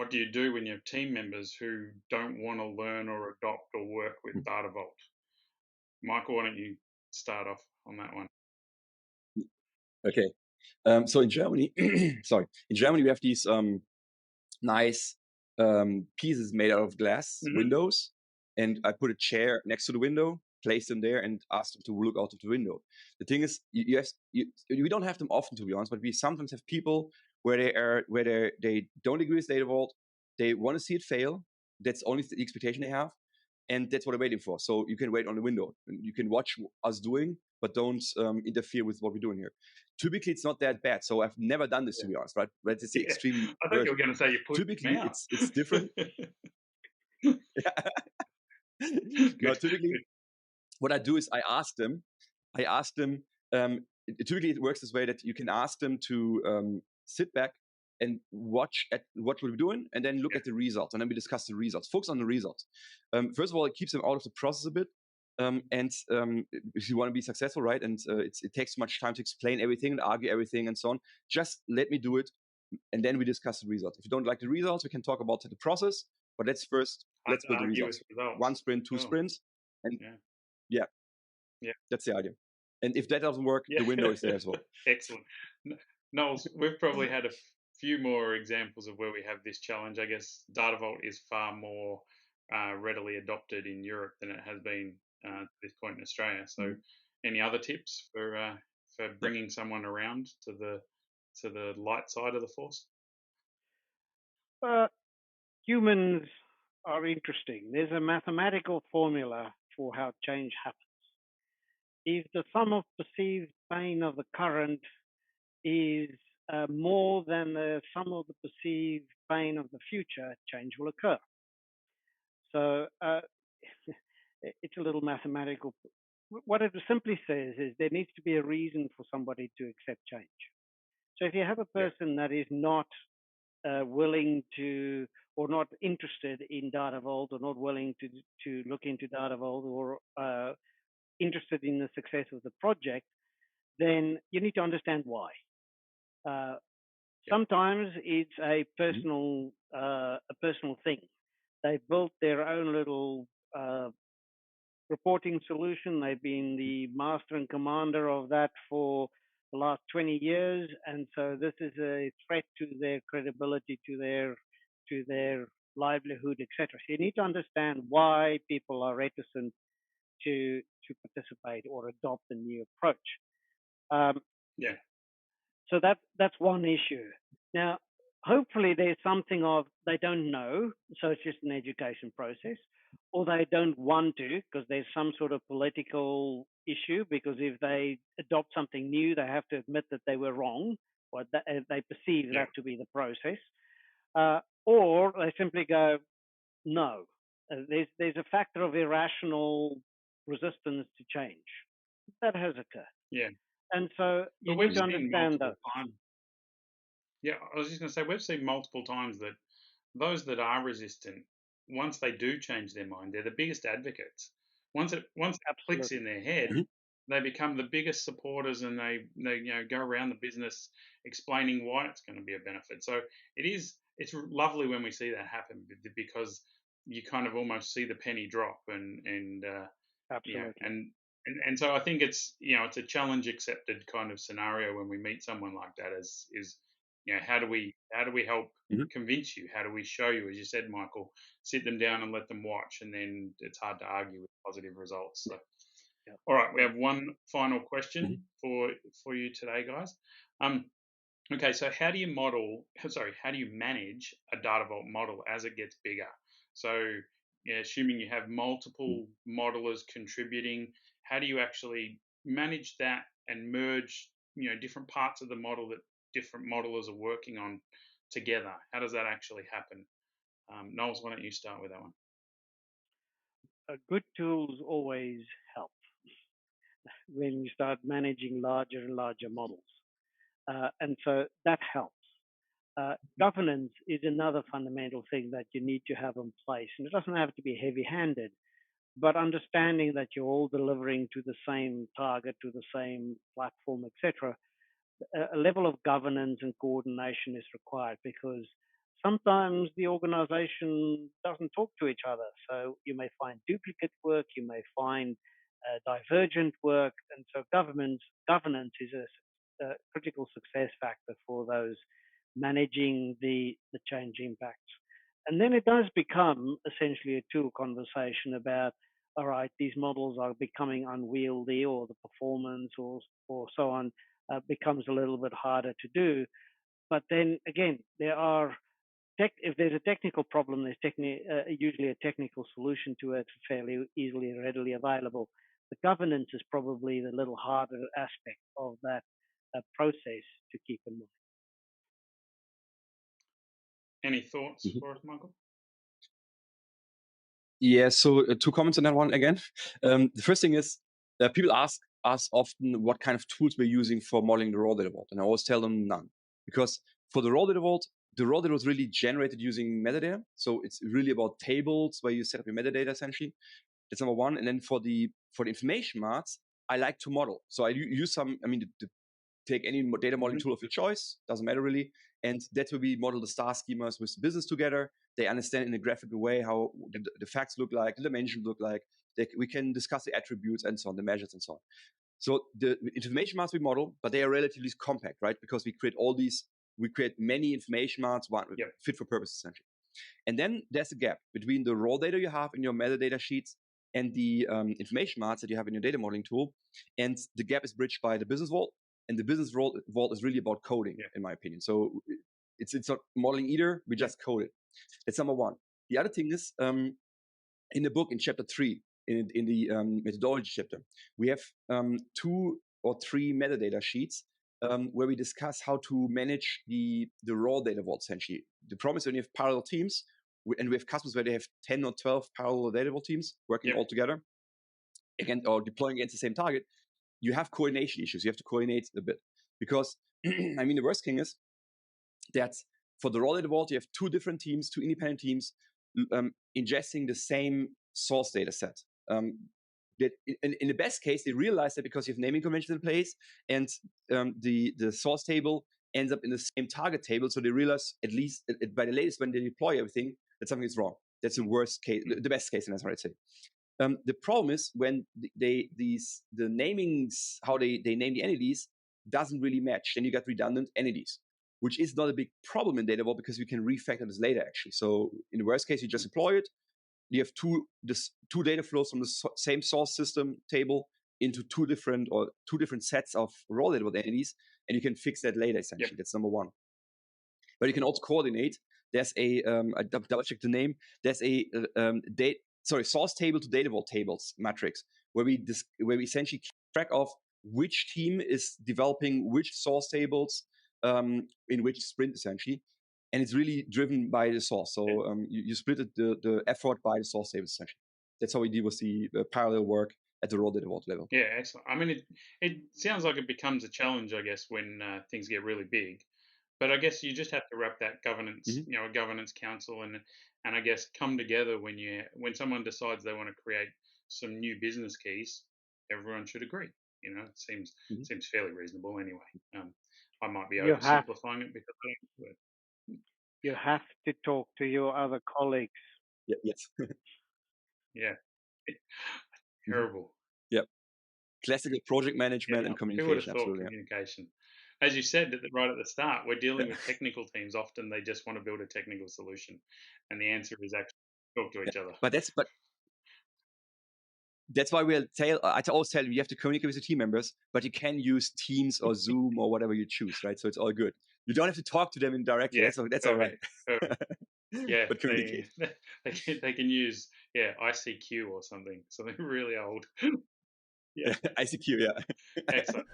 what do you do when you have team members who don't want to learn or adopt or work with Data Vault? Michael, why don't you start off on that one? Okay. So in Germany, sorry, in Germany we have these nice pieces made out of glass windows, and I put a chair next to the window, place them there, and ask them to look out of the window. The thing is, we don't have them often, to be honest, but we sometimes have people where they don't agree with Data Vault, they want to see it fail. That's only the expectation they have, and that's what they're waiting for. So you can wait on the window, and you can watch us doing, but don't interfere with what we're doing here. Typically, it's not that bad. So I've never done this, to be honest, right? But it's the extreme I thought you were going to say you put typically them out. it's different. No, typically what I do is I ask them, typically it works this way that you can ask them to sit back and watch at what we're doing, and then look at the results, and then we discuss the results, focus on the results. First of all, it keeps them out of the process a bit. If you want to be successful, right, and it takes too much time to explain everything and argue everything and so on, just let me do it, and then we discuss the results. If you don't like the results, we can talk about the process, but let's build the results. 1 sprint, 2 sprints, and yeah, that's the idea. And if that doesn't work, the window is there as well. Excellent. Nols, we've probably had a few more examples of where we have this challenge. I guess Data Vault is far more readily adopted in Europe than it has been at this point in Australia. So, any other tips for bringing someone around to the light side of the force? Humans are interesting. There's a mathematical formula for how change happens. If the sum of perceived pain of the current is more than the sum of the perceived pain of the future, change will occur. So it's a little mathematical. What it simply says is there needs to be a reason for somebody to accept change. So if you have a person that is not willing to, or not interested in Data Vault, or not willing to look into Data Vault, or interested in the success of the project, then you need to understand why. Sometimes it's a personal thing. They've built their own little reporting solution. They've been the master and commander of that for the last 20 years, and so this is a threat to their credibility, to their livelihood, etc. So you need to understand why people are reticent to participate or adopt a new approach. So that's one issue. Now, hopefully there's something of they don't know, so it's just an education process, or they don't want to because there's some sort of political issue, because if they adopt something new, they have to admit that they were wrong, or they perceive that to be the process, or they simply go, no. There's a factor of irrational resistance to change. That has occurred. Yeah. And so you need to understand that. Yeah, I was just going to say, we've seen multiple times that those that are resistant, once they do change their mind, they're the biggest advocates. Once it clicks in their head, they become the biggest supporters, and they go around the business explaining why it's going to be a benefit. So it's lovely when we see that happen, because you kind of almost see the penny drop, and and so I think it's it's a challenge accepted kind of scenario when we meet someone like that. Is how do we help convince you? How do we show you? As you said, Michael, sit them down and let them watch, and then it's hard to argue with positive results. So, all right, we have one final question for you today, guys. Okay, so how do you manage a Data Vault model as it gets bigger? So, assuming you have multiple modelers contributing, how do you actually manage that and merge, different parts of the model that different modelers are working on together? How does that actually happen? Nols, why don't you start with that one? Good tools always help when you start managing larger and larger models. And so that helps. Governance is another fundamental thing that you need to have in place. And it doesn't have to be heavy-handed, but understanding that you're all delivering to the same target, to the same platform, etc. A level of governance and coordination is required, because sometimes the organization doesn't talk to each other. So you may find duplicate work, you may find divergent work, and so governance is a critical success factor for those managing the change impacts. And then it does become essentially a tool conversation about, all right, these models are becoming unwieldy, or the performance or so on becomes a little bit harder to do. But then again, there are if there's a technical problem, there's usually a technical solution to it, fairly easily and readily available. The governance is probably the little harder aspect of that process to keep in mind. Any thoughts for us, Michael? Yeah, so 2 comments on that one again. The first thing is that people ask us often what kind of tools we're using for modeling the raw data vault, and I always tell them none. Because for the raw data vault, the raw data was really generated using metadata. So it's really about tables where you set up your metadata essentially. That's number one. And then for the information marts, I like to model. So I use take any data modeling tool of your choice, doesn't matter really. And that will be model the star schemas with the business together. They understand in a graphical way how the facts look like, the dimensions look like. We can discuss the attributes and so on, the measures and so on. So the information marts we model, but they are relatively compact, right? Because we create many information marts, fit for purpose essentially. And then there's a gap between the raw data you have in your metadata sheets and the information marts that you have in your data modeling tool. And the gap is bridged by the business vault. And the business vault is really about coding, in my opinion. So it's not modeling either. We just code it. That's number one. The other thing is, in the book, in chapter 3, in the methodology chapter, we have 2 or 3 metadata sheets where we discuss how to manage the raw data vault, essentially. The promise when you have parallel teams, and we have customers where they have 10 or 12 parallel data vault teams working all together, again, or deploying against the same target, you have coordination issues. You have to coordinate a bit because, the worst thing is that for the raw data vault, you have 2 different teams, 2 independent teams ingesting the same source data set. That in the best case, they realize that because you have naming conventions in place and the source table ends up in the same target table. So they realize, at least by the latest, when they deploy everything, that something is wrong. That's the worst case, the best case, and that's what I'd say. The problem is when the namings, how they name the entities, doesn't really match. Then you got redundant entities, which is not a big problem in Data Vault because you can refactor this later actually. So in the worst case, you just deploy it. You have two data flows from the same source system table into two different sets of raw data vault entities, and you can fix that later essentially. That's number one. But you can also coordinate. There's I double check the name. There's a source table to data vault tables matrix where we essentially keep track of which team is developing which source tables in which sprint essentially, and it's really driven by the source. So you split the effort by the source tables essentially. That's how we deal with the parallel work at the raw data vault level. Yeah, excellent. I mean, it sounds like it becomes a challenge, I guess, when things get really big. But I guess you just have to wrap that governance, a governance council, and I guess come together when someone decides they want to create some new business keys. Everyone should agree. It seems fairly reasonable anyway. I might be oversimplifying it because I don't do it. You have to talk to your other colleagues. Yes. Yeah. Terrible. Yep. Classical project management and communication. Who would have thought communication? As you said right at the start, we're dealing with technical teams. Often they just want to build a technical solution, and the answer is actually talk to each other. But that's why I always tell you have to communicate with the team members, but you can use Teams or Zoom or whatever you choose, right? So it's all good. You don't have to talk to them indirectly. Yeah, that's all right. Yeah, but communicate. They can use ICQ or something really old. Yeah, ICQ. Yeah. Excellent.